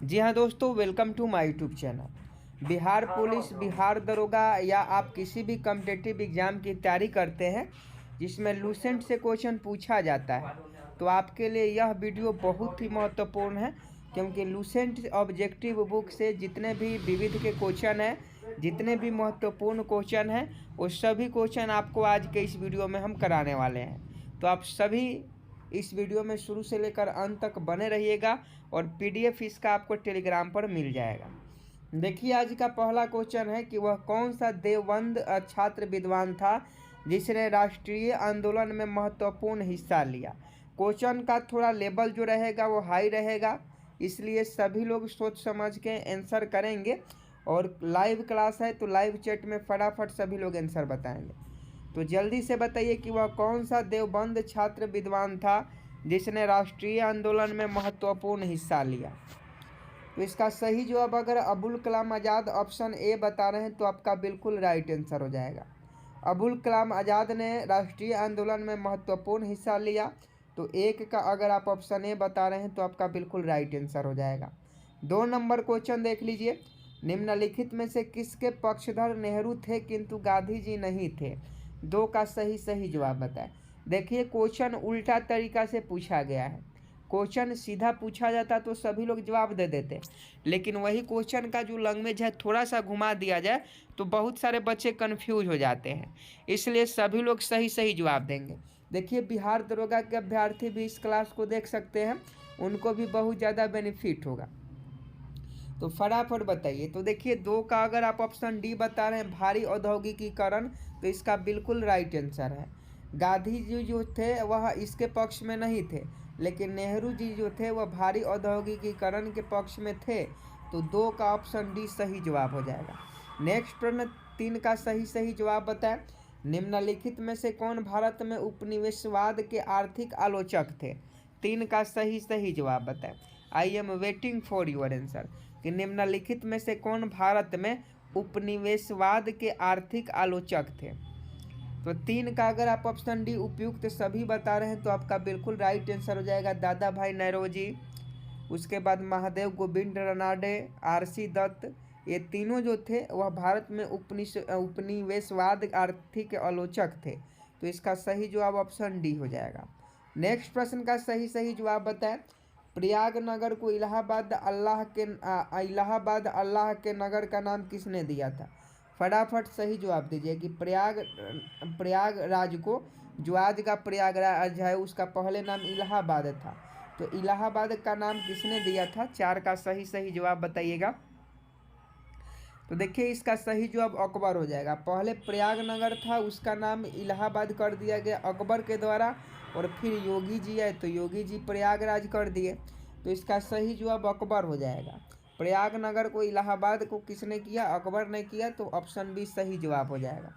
जी हाँ दोस्तों, welcome to my YouTube channel. Bihar police, Bihar दरोगा या आप किसी भी कॉम्पिटिटिव एग्ज़ाम की तैयारी करते हैं जिसमें लूसेंट से क्वेश्चन पूछा जाता है, तो आपके लिए यह वीडियो बहुत ही महत्वपूर्ण है, क्योंकि लूसेंट ऑब्जेक्टिव बुक से जितने भी विविध के क्वेश्चन हैं, जितने भी महत्वपूर्ण क्वेश्चन हैं, वो सभी क्वेश्चन आपको आज के इस वीडियो में हम कराने वाले हैं। तो आप सभी इस वीडियो में शुरू से लेकर अंत तक बने रहिएगा और पीडीएफ इसका आपको टेलीग्राम पर मिल जाएगा। देखिए, आज का पहला क्वेश्चन है कि वह कौन सा देवबंद छात्र विद्वान था जिसने राष्ट्रीय आंदोलन में महत्वपूर्ण हिस्सा लिया। क्वेश्चन का थोड़ा लेवल जो रहेगा वो हाई रहेगा, इसलिए सभी लोग सोच समझ के आंसर करेंगे। और लाइव क्लास है तो लाइव चैट में फटाफट सभी लोग आंसर बताएंगे। तो जल्दी से बताइए कि वह कौन सा देवबंद छात्र विद्वान था जिसने राष्ट्रीय आंदोलन में महत्वपूर्ण हिस्सा लिया। तो इसका सही जवाब अगर अबुल कलाम आज़ाद ऑप्शन ए बता रहे हैं तो आपका बिल्कुल राइट आंसर हो जाएगा। अबुल कलाम आज़ाद ने राष्ट्रीय आंदोलन में महत्वपूर्ण हिस्सा लिया, तो एक का अगर आप ऑप्शन ए बता रहे हैं तो आपका बिल्कुल राइट आंसर हो जाएगा। 2 नंबर क्वेश्चन देख लीजिए। निम्नलिखित में से किसके पक्षधर नेहरू थे किंतु गांधी जी नहीं थे। 2 का सही जवाब बताएं। देखिए, क्वेश्चन उल्टा तरीका से पूछा गया है। क्वेश्चन सीधा पूछा जाता तो सभी लोग जवाब दे देते, लेकिन वही क्वेश्चन का जो लैंग्वेज है थोड़ा सा घुमा दिया जाए तो बहुत सारे बच्चे कंफ्यूज हो जाते हैं, इसलिए सभी लोग सही जवाब देंगे। देखिए, बिहार दरोगा के अभ्यर्थी भी इस क्लास को देख सकते हैं, उनको भी बहुत ज़्यादा बेनिफिट होगा। तो फटाफट बताइए। तो देखिए, 2 का अगर आप ऑप्शन डी बता रहे हैं भारी औद्योगिकीकरण, तो इसका बिल्कुल राइट आंसर है। गांधी जी जो थे वह इसके पक्ष में नहीं थे, लेकिन नेहरू जी जो थे वह भारी औद्योगिकीकरण के पक्ष में थे, तो 2 का ऑप्शन डी सही जवाब हो जाएगा। नेक्स्ट प्रश्न 3 का सही जवाब बताएं। निम्नलिखित में से कौन भारत में उपनिवेशवाद के आर्थिक आलोचक थे। 3 का सही जवाब बताएं। I am waiting for your answer कि निम्नलिखित में से कौन भारत में उपनिवेशवाद के आर्थिक आलोचक थे। तो 3 का अगर आप ऑप्शन डी उपयुक्त सभी बता रहे हैं तो आपका बिल्कुल राइट आंसर हो जाएगा। दादा भाई नौरोजी, उसके बाद महादेव गोविंद रनाडे, आरसी दत्त, ये तीनों जो थे वह भारत में उपनिवेशवाद आर्थिक आलोचक थे, तो इसका सही जवाब ऑप्शन डी हो जाएगा। नेक्स्ट प्रश्न का सही जवाब बताएं। प्रयागनगर को इलाहाबाद अल्लाह के नगर का नाम किसने दिया था। फटाफट सही जवाब दीजिए कि प्रयागराज को, जो आज का प्रयागराज है, उसका पहले नाम इलाहाबाद था, तो इलाहाबाद का नाम किसने दिया था। 4 का सही जवाब बताइएगा। तो देखिए, इसका सही जवाब अकबर हो जाएगा। पहले प्रयागनगर था, उसका नाम इलाहाबाद कर दिया गया अकबर के द्वारा, और फिर योगी जी आए तो योगी जी प्रयागराज कर दिए, तो इसका सही जवाब अकबर हो जाएगा। प्रयागनगर को इलाहाबाद को किसने किया, अकबर ने किया, तो ऑप्शन बी सही जवाब हो जाएगा।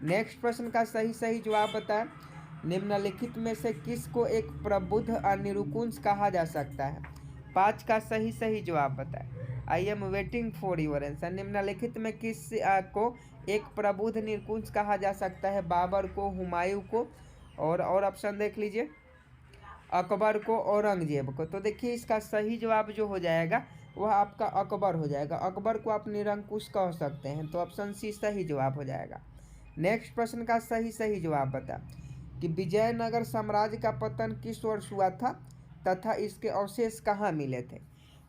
नेक्स्ट प्रश्न का सही जवाब बताएं। निम्नलिखित में से किसको एक प्रबुद्ध निरुकुंज कहा जा सकता है। 5 का सही जवाब बताएं। I am waiting for your answer. निम्नलिखित में किस को एक प्रबुद्ध निरुकुंज कहा जा सकता है। बाबर को, हुमायूं को, और ऑप्शन देख लीजिए, अकबर को, औरंगजेब को। तो देखिए, इसका सही जवाब जो हो जाएगा वह आपका अकबर हो जाएगा। अकबर को आप निरंकुश कह सकते हैं, तो ऑप्शन सी सही जवाब हो जाएगा। नेक्स्ट प्रश्न का सही जवाब बता कि विजयनगर साम्राज्य का पतन किस वर्ष हुआ था तथा इसके अवशेष कहाँ मिले थे।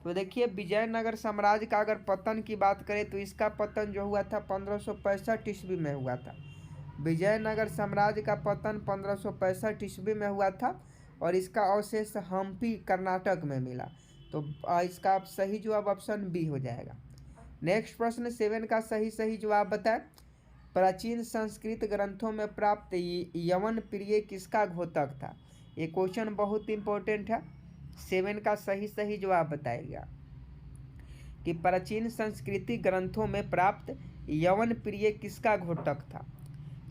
तो देखिए, विजयनगर साम्राज्य का अगर पतन की बात करें तो इसका पतन जो हुआ था 1565 ईस्वी में हुआ था। विजयनगर साम्राज्य का पतन 1565 ईस्वी में हुआ था, और इसका अवशेष हम्पी कर्नाटक में मिला, तो इसका सही जवाब ऑप्शन बी हो जाएगा। नेक्स्ट प्रश्न 7 का सही जवाब बताएं। प्राचीन संस्कृत ग्रंथों में प्राप्त यवन प्रिय किसका घोतक था। ये क्वेश्चन बहुत इंपॉर्टेंट है। 7 का सही जवाब बताएगा कि प्राचीन संस्कृति ग्रंथों में प्राप्त यवन प्रिय किसका घोतक था।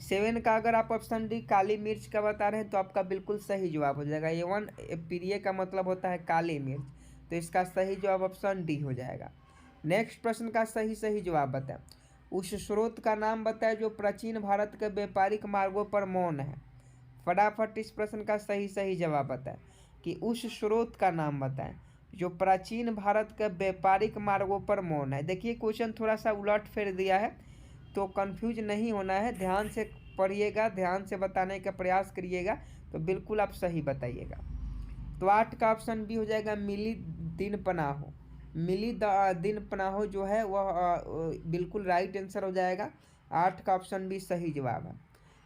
7 का अगर आप ऑप्शन डी काली मिर्च का बता रहे हैं तो आपका बिल्कुल सही जवाब हो जाएगा। यवन प्रिय का मतलब होता है काली मिर्च, तो इसका सही जवाब ऑप्शन डी हो जाएगा। नेक्स्ट प्रश्न का सही जवाब बताएं। उस स्रोत का नाम बताएं जो प्राचीन भारत के व्यापारिक मार्गों पर मौन है। फटाफट इस प्रश्न का सही जवाब बताएं कि उस स्रोत का नाम बताएं जो प्राचीन भारत के व्यापारिक मार्गों पर मौन है। देखिए क्वेश्चन थोड़ा सा उलट फेर दिया है, तो कंफ्यूज नहीं होना है, ध्यान से पढ़िएगा, ध्यान से बताने का प्रयास करिएगा तो बिल्कुल आप सही बताइएगा। तो 8 का ऑप्शन बी हो जाएगा मिली दिन पनाहो। मिली दिन पनाहो जो है वह बिल्कुल राइट आंसर हो जाएगा। 8 का ऑप्शन बी सही जवाब है।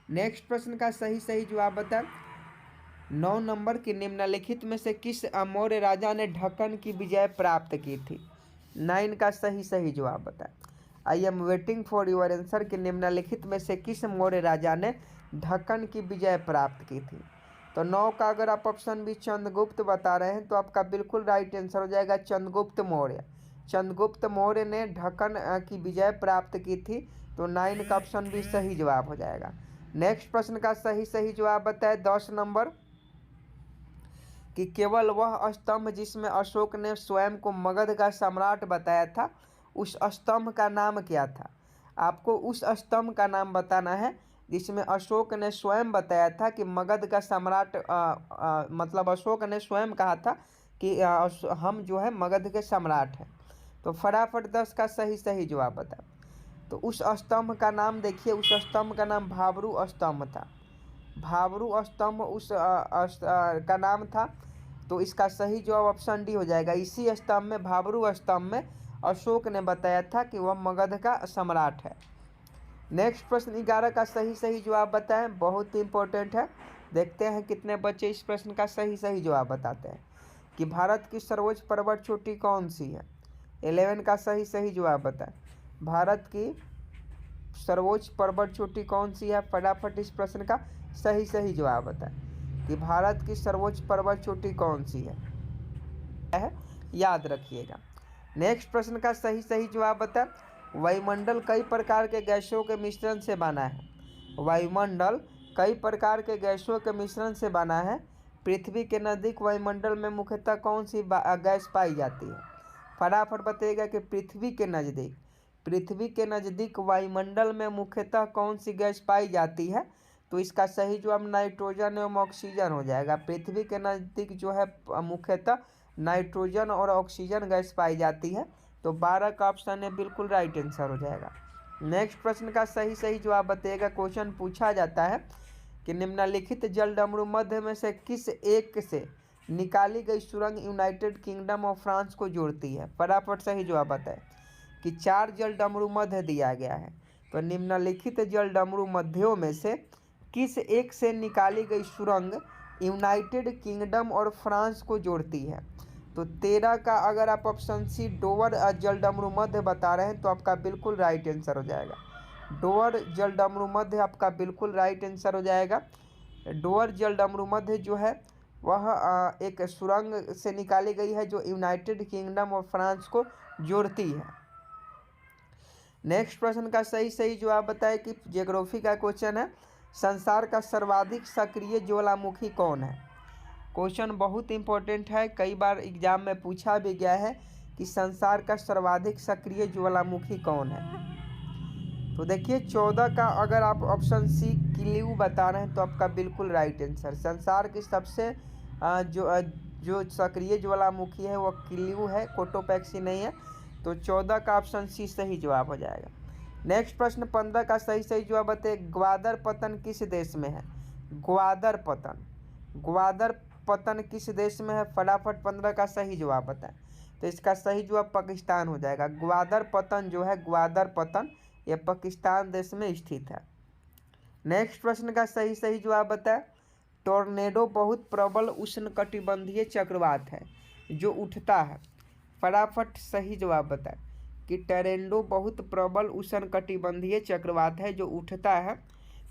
नेक्स्ट प्रश्न का सही जवाब बता। 9 नंबर की निम्नलिखित में से किस मौर्य राजा ने ढक्कन की विजय प्राप्त की थी? 9 का सही जवाब बता। I am waiting for your answer कि निम्नलिखित में से किस मौर्य राजा ने ढक्कन की विजय प्राप्त की थी? तो 9 का अगर आप ऑप्शन बी चंद्रगुप्त बता रहे हैं तो आपका बिल्कुल राइट आंसर हो जाएगा चंद्रगुप्त मौर्य। चंद्रगुप्त मौर्य ने ढक्कन की विजय प्राप्त की थी, तो 9 का ऑप्शन बी सही जवाब हो जाएगा। नेक्स्ट प्रश्न का सही जवाब बताए 10 नंबर कि केवल वह स्तंभ जिसमें अशोक ने स्वयं को मगध का सम्राट बताया था, उस स्तंभ का नाम क्या था? आपको उस स्तंभ का नाम बताना है जिसमें अशोक ने स्वयं बताया था कि मगध का सम्राट मतलब अशोक ने स्वयं कहा था कि हम जो है मगध के सम्राट हैं। तो फटाफट 10 का सही जवाब बता। तो उस स्तंभ का नाम देखिए, उस स्तंभ का नाम भाबरू स्तंभ था। भाबरू स्तंभ उस का नाम था, तो इसका सही जवाब ऑप्शन डी हो जाएगा। इसी स्तंभ में, भाबरू स्तंभ में अशोक ने बताया था कि वह मगध का सम्राट है। नेक्स्ट प्रश्न 11 का सही जवाब बताएं, बहुत इंपॉर्टेंट है। देखते हैं कितने बच्चे इस प्रश्न का सही जवाब बताते हैं कि भारत की सर्वोच्च पर्वत चोटी कौन सी है? 11 का सही जवाब बताएं, भारत की सर्वोच्च पर्वत चोटी कौन सी है? फटाफट इस प्रश्न का सही जवाब बताएं कि भारत की सर्वोच्च पर्वत चोटी कौन सी है, याद रखिएगा। नेक्स्ट प्रश्न का सही जवाब बताएं, वायुमंडल कई प्रकार के गैसों के मिश्रण से बना है? वायुमंडल कई प्रकार के गैसों के मिश्रण से बना है। पृथ्वी के नज़दीक वायुमंडल में मुख्यतः कौन सी गैस पाई जाती है? फटाफट बताइएगा कि पृथ्वी के नज़दीक वायुमंडल में मुख्यतः कौन सी गैस पाई जाती है? तो इसका सही जवाब नाइट्रोजन एवं ऑक्सीजन हो जाएगा। पृथ्वी के नज़दीक जो है मुख्यतः नाइट्रोजन और ऑक्सीजन गैस पाई जाती है, तो 12 का ऑप्शन है बिल्कुल राइट आंसर हो जाएगा। नेक्स्ट प्रश्न का सही जवाब बताइएगा। क्वेश्चन पूछा जाता है कि निम्नलिखित जलडमरू मध्य में से किस एक से निकाली गई सुरंग यूनाइटेड किंगडम ऑफ फ्रांस को जोड़ती है? फटाफट सही जवाब बताएं कि 4 जलडमरू मध्य दिया गया है, तो निम्नलिखित जलडमरू मध्यों में से किस एक से निकाली गई सुरंग यूनाइटेड किंगडम और फ्रांस को जोड़ती है? तो 13 का अगर आप ऑप्शन सी डोवर जलडमरू मध्य बता रहे हैं तो आपका बिल्कुल राइट आंसर हो जाएगा। डोवर जलडमरू मध्य आपका बिल्कुल राइट आंसर हो जाएगा। डोवर जलडमरू मध्य जो है वह एक सुरंग से निकाली गई है जो यूनाइटेड किंगडम और फ्रांस को जोड़ती है। नेक्स्ट प्रश्न का सही जवाब बताएं कि ज्योग्राफी का क्वेश्चन है, संसार का सर्वाधिक सक्रिय ज्वालामुखी कौन है? क्वेश्चन बहुत इंपॉर्टेंट है, कई बार एग्जाम में पूछा भी गया है कि संसार का सर्वाधिक सक्रिय ज्वालामुखी कौन है? तो देखिए 14 का अगर आप ऑप्शन सी किलियू बता रहे हैं तो आपका बिल्कुल राइट आंसर। संसार की सबसे जो सक्रिय ज्वालामुखी है वो किलियू है, कोटोपैक्सी नहीं है। तो 14 का ऑप्शन सी सही जवाब हो जाएगा। नेक्स्ट प्रश्न 15 का सही जवाब बताइए, ग्वादर पतन किस देश में है? ग्वादर पतन किस देश में है? फटाफट 15 का सही जवाब बताएं। तो इसका सही जवाब पाकिस्तान हो जाएगा। ग्वादर पतन जो है, ग्वादर पतन ये पाकिस्तान देश में स्थित है। नेक्स्ट प्रश्न का सही जवाब बताएं, टोर्नेडो बहुत प्रबल उष्णकटिबंधीय चक्रवात है जो उठता है। फटाफट सही जवाब बताएं कि टोर्नेडो बहुत प्रबल उष्णकटिबंधीय चक्रवात है जो उठता है।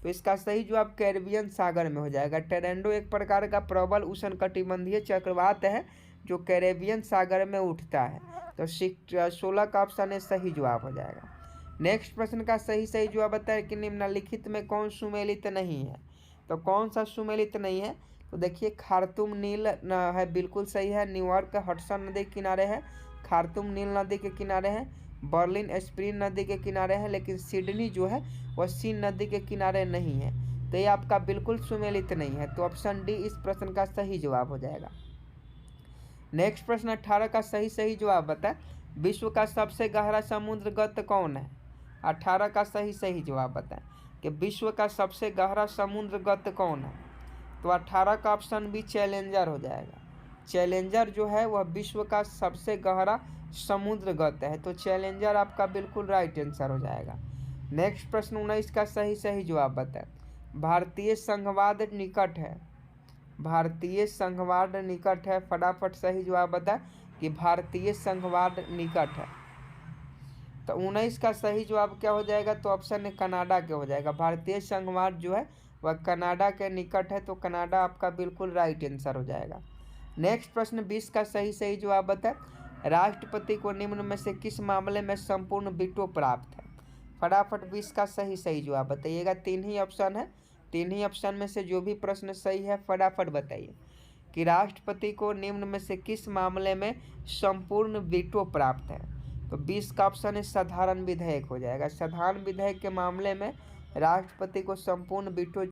तो इसका सही जवाब कैरिबियन सागर में हो जाएगा। टोर्नेडो एक प्रकार का प्रबल उष्णकटिबंधीय चक्रवात है जो कैरिबियन सागर में उठता है। तो 16 का ऑप्शन है सही जवाब हो जाएगा। नेक्स्ट प्रश्न का सही जवाब बताएं कि निम्नलिखित में कौन सुमेलित नहीं है? तो कौन सा सुमेलित नहीं है? तो देखिए खार्तूम नील है, बिल्कुल सही है। न्यूयॉर्क हडसन नदी के किनारे है, खार्तूम नील नदी के किनारे है, बर्लिन स्प्रिंग नदी के किनारे है, लेकिन सिडनी जो है वह सीन नदी के किनारे नहीं है। तो ये आपका बिल्कुल सुमेलित नहीं है। तो ऑप्शन डी इस प्रश्न का सही जवाब हो जाएगा। नेक्स्ट प्रश्न 18 का सही जवाब बताएं। विश्व का सबसे गहरा समुद्र गत कौन है? 18 का सही जवाब बताएं कि विश्व का सबसे गहरा समुद्र गत कौन है। तो 18 का ऑप्शन बी चैलेंजर हो जाएगा। चैलेंजर जो है वह विश्व का सबसे गहरा समुद्र गत है, तो चैलेंजर आपका बिल्कुल राइट आंसर हो जाएगा। नेक्स्ट प्रश्न 19 का सही जवाब बताएं। भारतीय संघवाद निकट है। भारतीय संघवाद निकट है, फटाफट सही जवाब बताएं कि भारतीय संघवाद निकट है। तो 19 का सही जवाब क्या हो जाएगा? तो ऑप्शन है कनाडा के हो जाएगा। भारतीय संघवाद जो है वह कनाडा के निकट है, तो कनाडा आपका बिल्कुल राइट आंसर हो जाएगा। नेक्स्ट प्रश्न 20 का सही जवाब बताएं। राष्ट्रपति को निम्न में से किस मामले में संपूर्ण वीटो प्राप्त है? फटाफट 20 का सही जवाब बताइएगा। 3 ही ऑप्शन है, 3 ही ऑप्शन में से जो भी प्रश्न सही है फटाफट बताइए कि राष्ट्रपति को निम्न में से किस मामले में संपूर्ण वीटो प्राप्त है। तो 20 का ऑप्शन है साधारण विधेयक हो जाएगा। साधारण विधेयक के मामले में राष्ट्रपति को संपूर्ण वीटो